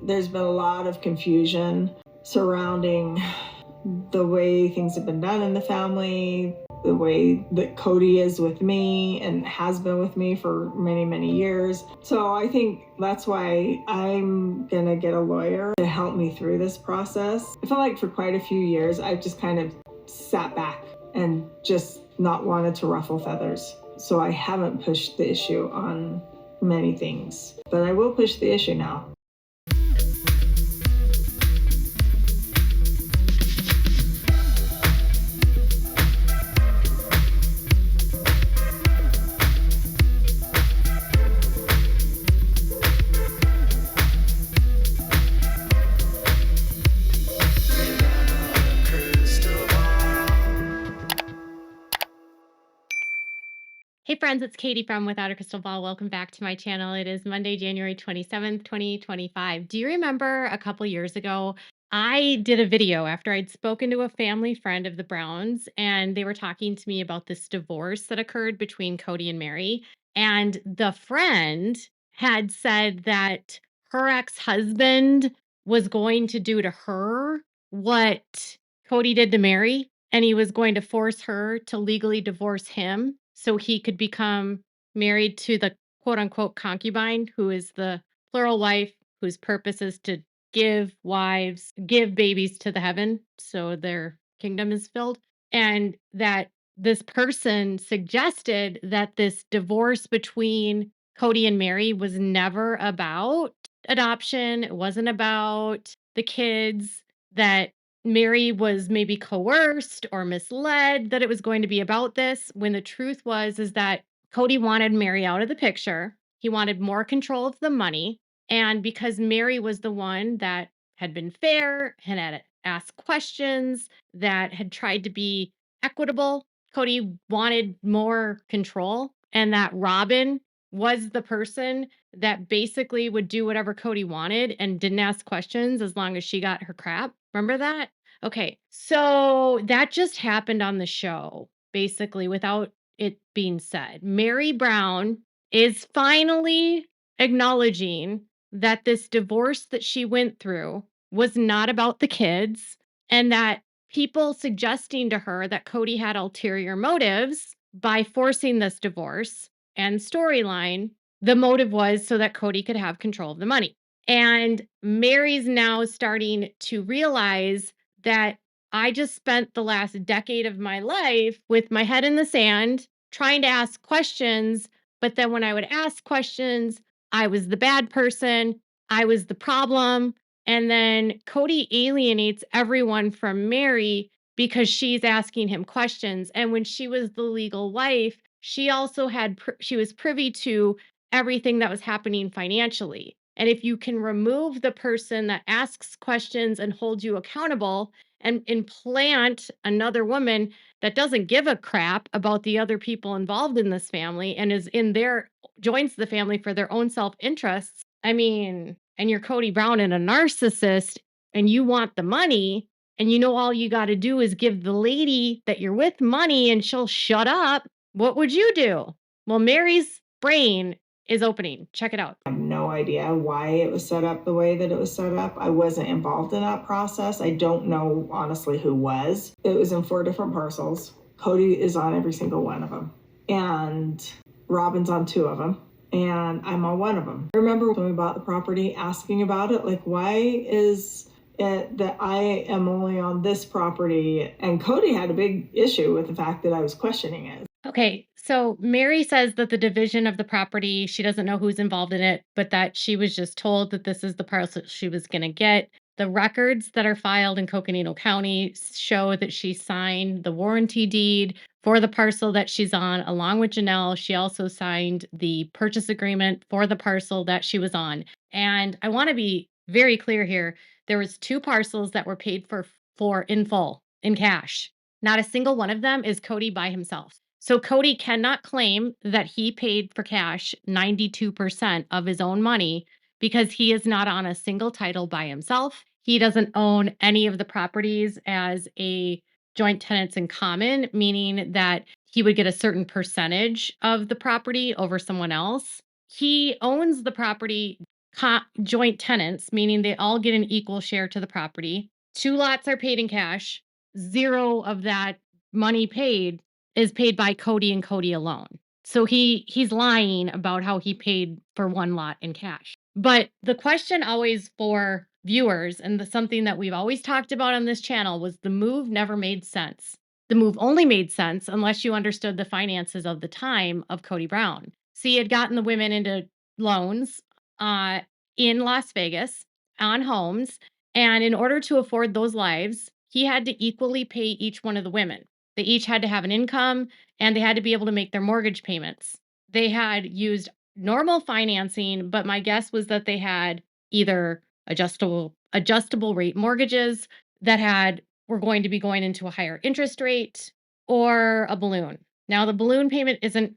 There's been a lot of confusion surrounding the way things have been done in the family, the way that Kody is with me and has been with me for many, many years. So I think that's why I'm gonna get a lawyer to help me through this process. I feel like for quite a few years, I've just kind of sat back and just not wanted to ruffle feathers. So I haven't pushed the issue on many things, but I will push the issue now. Hey friends, it's Katie from Without a Crystal Ball. Welcome back to my channel. It is Monday, January 27th, 2025. Do you remember a couple years ago, I did a video after I'd spoken to a family friend of the Browns, and they were talking to me about this divorce that occurred between Kody and Meri. And the friend had said that her ex-husband was going to do to her what Kody did to Meri, and he was going to force her to legally divorce him so he could become married to the quote unquote concubine, who is the plural wife, whose purpose is to give babies to the heaven so their kingdom is filled. And that this person suggested that this divorce between Kody and Meri was never about adoption. It wasn't about the kids, that Meri was maybe coerced or misled, that it was going to be about this, when the truth was is that Kody wanted Meri out of the picture. He wanted more control of the money. And because Meri was the one that had been fair and had asked questions, that had tried to be equitable, Kody wanted more control. And that Robyn was the person that basically would do whatever Kody wanted and didn't ask questions as long as she got her crap. Remember that? Okay. So that just happened on the show, basically, without it being said. Meri Brown is finally acknowledging that this divorce that she went through was not about the kids, and that people suggesting to her that Kody had ulterior motives by forcing this divorce and storyline, the motive was so that Kody could have control of the money. And Meri's now starting to realize that I just spent the last decade of my life with my head in the sand trying to ask questions. But then when I would ask questions, I was the bad person, I was the problem. And then Kody alienates everyone from Meri because she's asking him questions. And when she was the legal wife, she also she was privy to everything that was happening financially. And if you can remove the person that asks questions and holds you accountable and implant another woman that doesn't give a crap about the other people involved in this family and joins the family for their own self-interests. I mean, and you're Kody Brown and a narcissist and you want the money, and you know all you got to do is give the lady that you're with money and she'll shut up. What would you do? Well, Meri's brain is opening. Check it out. I have no idea why it was set up the way that it was set up. I wasn't involved in that process. I don't know, honestly, who was. It was in 4 different parcels. Kody is on every single one of them. And Robyn's on 2 of them. And I'm on 1 of them. I remember when we bought the property asking about it, like, why is it that I am only on this property? And Kody had a big issue with the fact that I was questioning it. Okay, so Meri says that the division of the property, she doesn't know who's involved in it, but that she was just told that this is the parcel she was going to get. The records that are filed in Coconino County show that she signed the warranty deed for the parcel that she's on, along with Janelle. She also signed the purchase agreement for the parcel that she was on. And I want to be very clear here. There was 2 parcels that were paid for in full, in cash. Not a single one of them is Kody by himself. So Kody cannot claim that he paid for cash 92% of his own money because he is not on a single title by himself. He doesn't own any of the properties as a joint tenants in common, meaning that he would get a certain percentage of the property over someone else. He owns the property joint tenants, meaning they all get an equal share to the property. 2 lots are paid in cash. 0 of that money paid is paid by Kody and Kody alone. So he's lying about how he paid for 1 lot in cash. But the question always for viewers, and something that we've always talked about on this channel, was the move never made sense. The move only made sense unless you understood the finances of the time of Kody Brown. So he had gotten the women into loans uh, in Las Vegas on homes. And in order to afford those lives, he had to equally pay each one of the women. They each had to have an income and they had to be able to make their mortgage payments. They had used normal financing, but my guess was that they had either adjustable rate mortgages that were going to be going into a higher interest rate, or a balloon. Now, the balloon payment isn't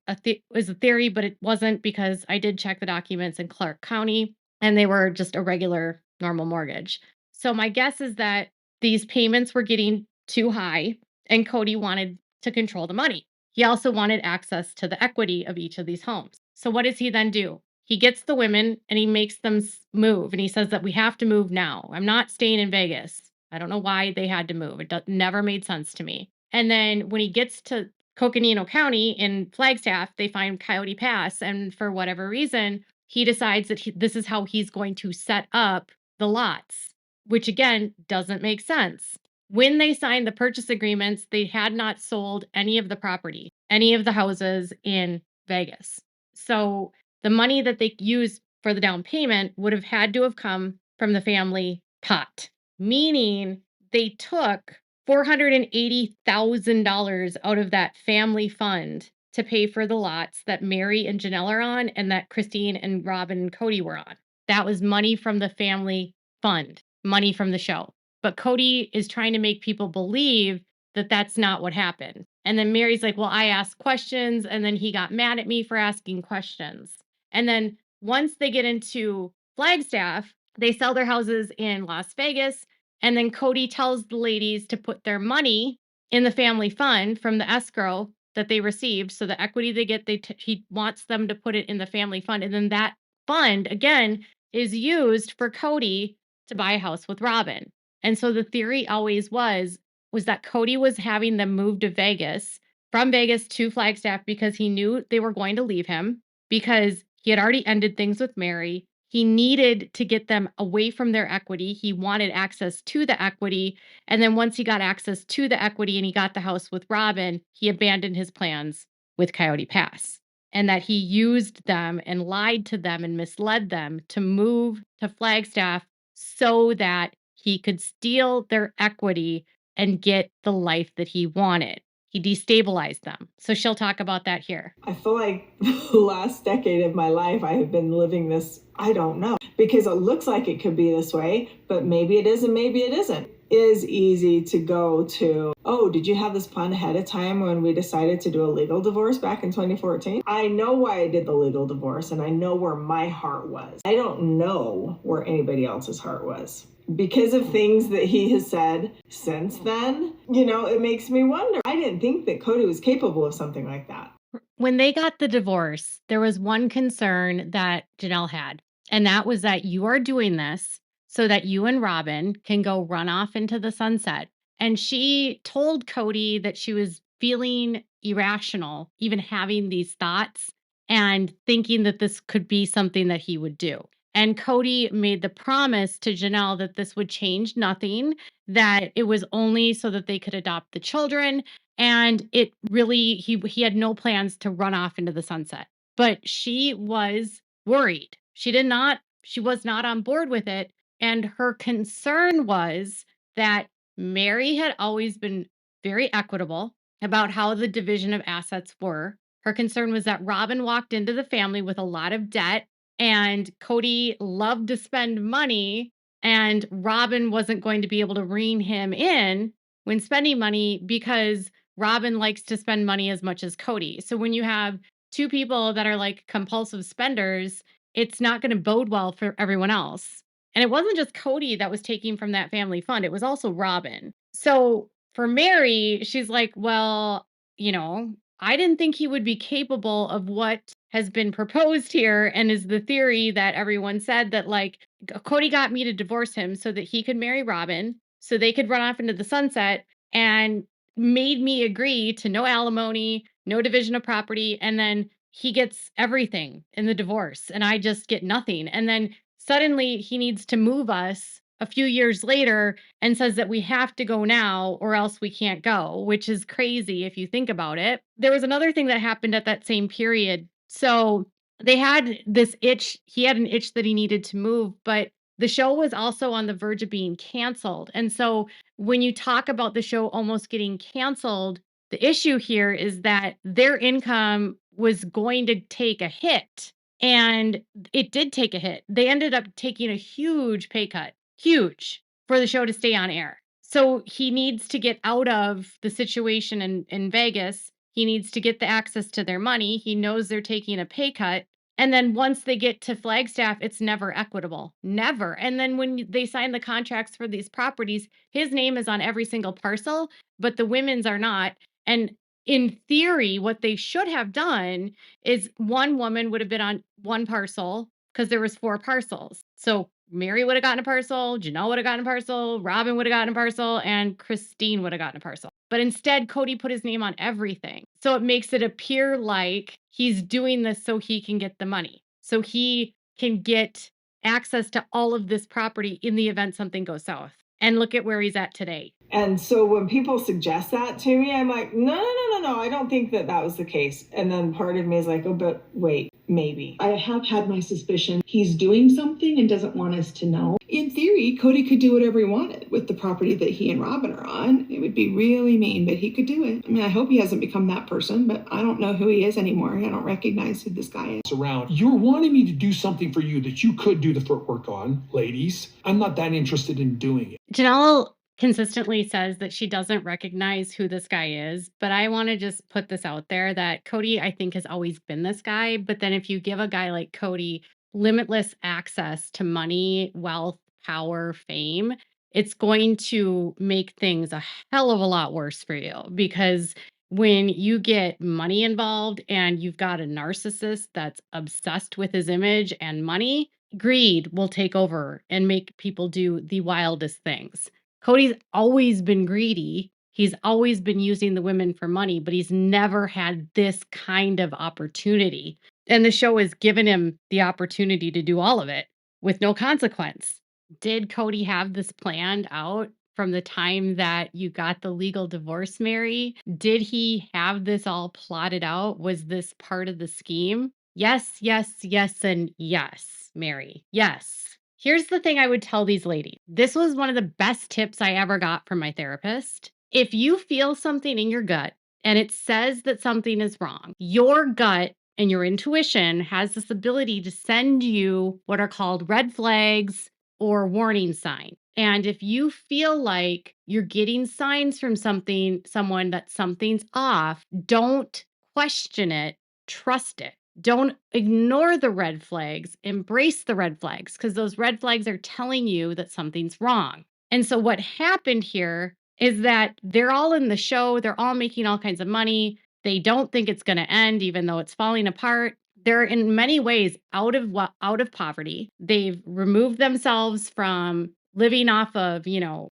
is a theory, but it wasn't, because I did check the documents in Clark County and they were just a regular normal mortgage. So my guess is that these payments were getting too high and Kody wanted to control the money. He also wanted access to the equity of each of these homes. So what does he then do? He gets the women and he makes them move, and he says that we have to move now. I'm not staying in Vegas. I don't know why they had to move. It never made sense to me. And then when he gets to Coconino County in Flagstaff, they find Coyote Pass, and for whatever reason, he decides that this is how he's going to set up the lots, which again doesn't make sense. When they signed the purchase agreements, they had not sold any of the property, any of the houses in Vegas. So the money that they used for the down payment would have had to have come from the family pot, meaning they took $480,000 out of that family fund to pay for the lots that Meri and Janelle are on and that Christine and Robyn and Kody were on. That was money from the family fund, money from the show. But Kody is trying to make people believe that that's not what happened. And then Meri's like, well, I asked questions, and then he got mad at me for asking questions. And then once they get into Flagstaff, they sell their houses in Las Vegas. And then Kody tells the ladies to put their money in the family fund from the escrow that they received. So the equity they get, he wants them to put it in the family fund. And then that fund, again, is used for Kody to buy a house with Robyn. And so the theory always was that Kody was having them move to Vegas, from Vegas to Flagstaff, because he knew they were going to leave him, because he had already ended things with Meri. He needed to get them away from their equity. He wanted access to the equity. And then once he got access to the equity and he got the house with Robyn, he abandoned his plans with Coyote Pass. And that he used them and lied to them and misled them to move to Flagstaff so that he could steal their equity and get the life that he wanted. He destabilized them. So she'll talk about that here. I feel like the last decade of my life, I have been living this, I don't know, because it looks like it could be this way, but maybe it is and maybe it isn't. It is easy to go to, oh, did you have this plan ahead of time when we decided to do a legal divorce back in 2014? I know why I did the legal divorce, and I know where my heart was. I don't know where anybody else's heart was. Because of things that he has said since then, it makes me wonder. I didn't think that Kody was capable of something like that. When they got the divorce, there was one concern that Janelle had, and that was that you are doing this so that you and Robyn can go run off into the sunset. And she told Kody that she was feeling irrational, even having these thoughts and thinking that this could be something that he would do. And Kody made the promise to Janelle that this would change nothing, that it was only so that they could adopt the children. And it really, he had no plans to run off into the sunset. But she was worried. She was not on board with it. And her concern was that Meri had always been very equitable about how the division of assets were. Her concern was that Robyn walked into the family with a lot of debt, and Kody loved to spend money, and Robyn wasn't going to be able to rein him in when spending money, because Robyn likes to spend money as much as Kody. So when you have two people that are like compulsive spenders, it's not going to bode well for everyone else. And it wasn't just Kody that was taking from that family fund, it was also Robyn. So for Meri, she's like, well, I didn't think he would be capable of what has been proposed here and is the theory that everyone said that like Cody got me to divorce him so that he could marry Robin, so they could run off into the sunset, and made me agree to no alimony, no division of property, and then he gets everything in the divorce and I just get nothing. And then suddenly he needs to move us a few years later and says that we have to go now or else we can't go, which is crazy if you think about it. There was another thing that happened at that same period. So they had this itch, he had an itch that he needed to move, but the show was also on the verge of being canceled. And so when you talk about the show almost getting canceled, the issue here is that their income was going to take a hit, and it did take a hit. They ended up taking a huge pay cut, huge, for the show to stay on air. So he needs to get out of the situation in Vegas. He needs to get the access to their money. He knows they're taking a pay cut. And then once they get to Flagstaff, it's never equitable. Never. And then when they sign the contracts for these properties, his name is on every single parcel, but the women's are not. And in theory, what they should have done is one woman would have been on one parcel because there was 4 parcels. So Meri would have gotten a parcel, Janelle would have gotten a parcel, Robin would have gotten a parcel, and Christine would have gotten a parcel. But instead, Cody put his name on everything. So it makes it appear like he's doing this so he can get the money. So he can get access to all of this property in the event something goes south. And look at where he's at today. And so when people suggest that to me, I'm like, no, I don't think that was the case. And then part of me is like, oh, but wait, maybe. I have had my suspicion he's doing something and doesn't want us to know. In theory, Cody could do whatever he wanted with the property that he and Robin are on. It would be really mean, but he could do it. I mean, I hope he hasn't become that person, but I don't know who he is anymore. I don't recognize who this guy is. Around, you're wanting me to do something for you that you could do the footwork on, ladies. I'm not that interested in doing it. Janelle consistently says that she doesn't recognize who this guy is, but I want to just put this out there that Cody, I think, has always been this guy. But then if you give a guy like Cody limitless access to money, wealth, power, fame, it's going to make things a hell of a lot worse for you, because when you get money involved and you've got a narcissist that's obsessed with his image and money, greed will take over and make people do the wildest things. Cody's always been greedy. He's always been using the women for money, but he's never had this kind of opportunity. And the show has given him the opportunity to do all of it with no consequence. Did Cody have this planned out from the time that you got the legal divorce, Meri? Did he have this all plotted out? Was this part of the scheme? Yes, and yes, Meri. Yes. Here's the thing I would tell these ladies. This was one of the best tips I ever got from my therapist. If you feel something in your gut and it says that something is wrong, your gut and your intuition has this ability to send you what are called red flags or warning signs. And if you feel like you're getting signs from someone that something's off, don't question it, trust it. Don't ignore the red flags, embrace the red flags, because those red flags are telling you that something's wrong. And so what happened here is that they're all in the show, they're all making all kinds of money. They don't think it's going to end, even though it's falling apart. They're in many ways out of poverty. They've removed themselves from living off of,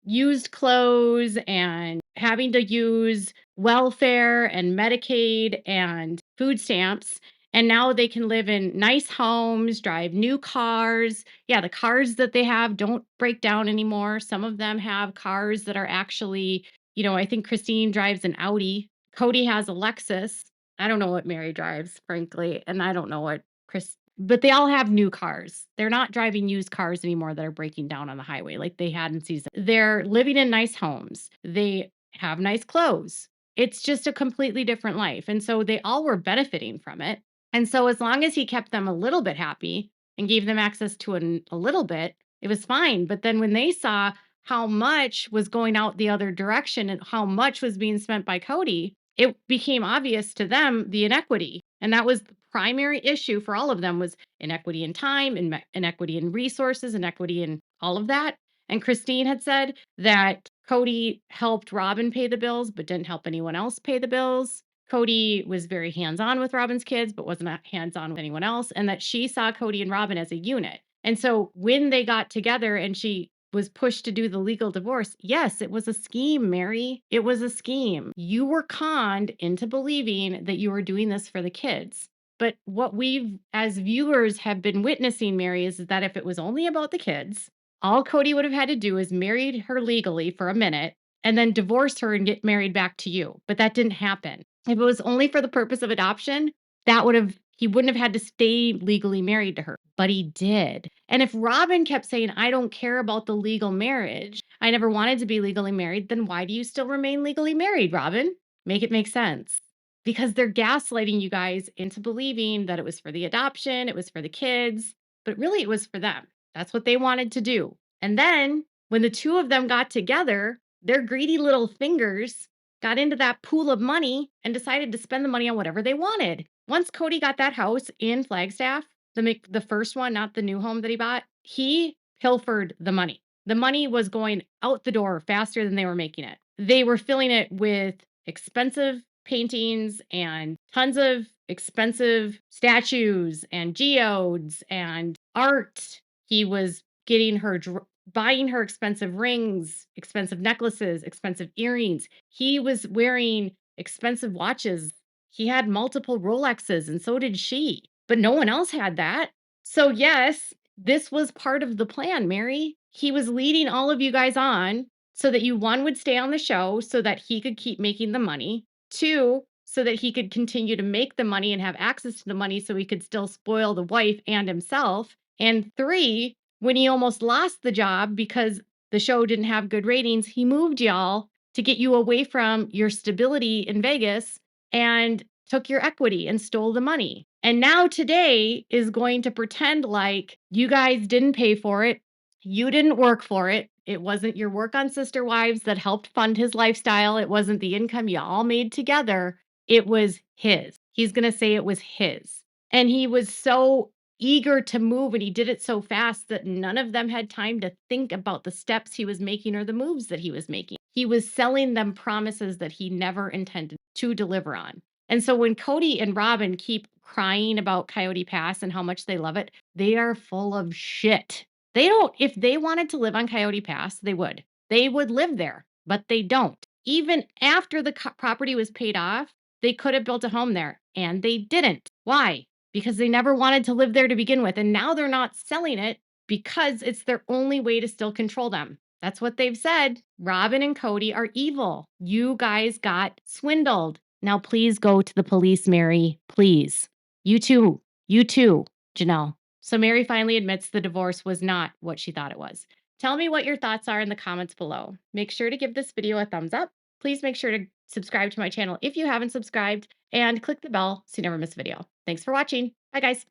used clothes and having to use welfare and Medicaid and food stamps. And now they can live in nice homes, drive new cars. Yeah, the cars that they have don't break down anymore. Some of them have cars that are actually, I think Christine drives an Audi. Cody has a Lexus. I don't know what Meri drives, frankly. And I don't know what but they all have new cars. They're not driving used cars anymore that are breaking down on the highway like they had in season. They're living in nice homes. They have nice clothes. It's just a completely different life. And so they all were benefiting from it. And so as long as he kept them a little bit happy and gave them access to a little bit, it was fine. But then when they saw how much was going out the other direction and how much was being spent by Cody, it became obvious to them the inequity. And that was the primary issue for all of them, was inequity in time, inequity in resources, inequity in all of that. And Christine had said that Cody helped Robin pay the bills, but didn't help anyone else pay the bills. Kody was very hands-on with Robyn's kids, but wasn't hands-on with anyone else, and that she saw Kody and Robyn as a unit. And so when they got together and she was pushed to do the legal divorce, yes, it was a scheme, Meri. It was a scheme. You were conned into believing that you were doing this for the kids. But what we've, as viewers, have been witnessing, Meri, is that if it was only about the kids, all Kody would have had to do is marry her legally for a minute and then divorce her and get married back to you. But that didn't happen. If it was only for the purpose of adoption, he wouldn't have had to stay legally married to her, but he did. And if Robyn kept saying, I don't care about the legal marriage, I never wanted to be legally married, then why do you still remain legally married, Robyn? Make it make sense. Because they're gaslighting you guys into believing that it was for the adoption, it was for the kids, but really it was for them. That's what they wanted to do. And then when the two of them got together, their greedy little fingers got into that pool of money and decided to spend the money on whatever they wanted. Once Kody got that house in Flagstaff, the first one, not the new home that he bought, he pilfered the money. The money was going out the door faster than they were making it. They were filling it with expensive paintings and tons of expensive statues and geodes and art. He was getting her buying her expensive rings, expensive necklaces, expensive earrings. He was wearing expensive watches. He had multiple Rolexes, and so did she. But no one else had that. So, yes, this was part of the plan, Meri. He was leading all of you guys on so that you, one, would stay on the show so that he could keep making the money. Two, so that he could continue to make the money and have access to the money so he could still spoil the wife and himself. And three, when he almost lost the job because the show didn't have good ratings, he moved y'all to get you away from your stability in Vegas and took your equity and stole the money. And now today is going to pretend like you guys didn't pay for it. You didn't work for it. It wasn't your work on Sister Wives that helped fund his lifestyle. It wasn't the income you all made together. It was his. He's going to say it was his. And he was so eager to move, and he did it so fast that none of them had time to think about the steps he was making or the moves that he was making. He was selling them promises that he never intended to deliver on. And so when Kody and Robyn keep crying about Coyote Pass and how much they love it, they are full of shit. They don't, if they wanted to live on Coyote Pass, they would. They would live there, but they don't. Even after the property was paid off, they could have built a home there, and they didn't. Why? Because they never wanted to live there to begin with. And now they're not selling it because it's their only way to still control them. That's what they've said. Robyn and Kody are evil. You guys got swindled. Now, please go to the police, Meri. Please. You too, Janelle. So Meri finally admits the divorce was not what she thought it was. Tell me what your thoughts are in the comments below. Make sure to give this video a thumbs up. Please make sure to subscribe to my channel if you haven't subscribed, and click the bell so you never miss a video. Thanks for watching. Bye, guys.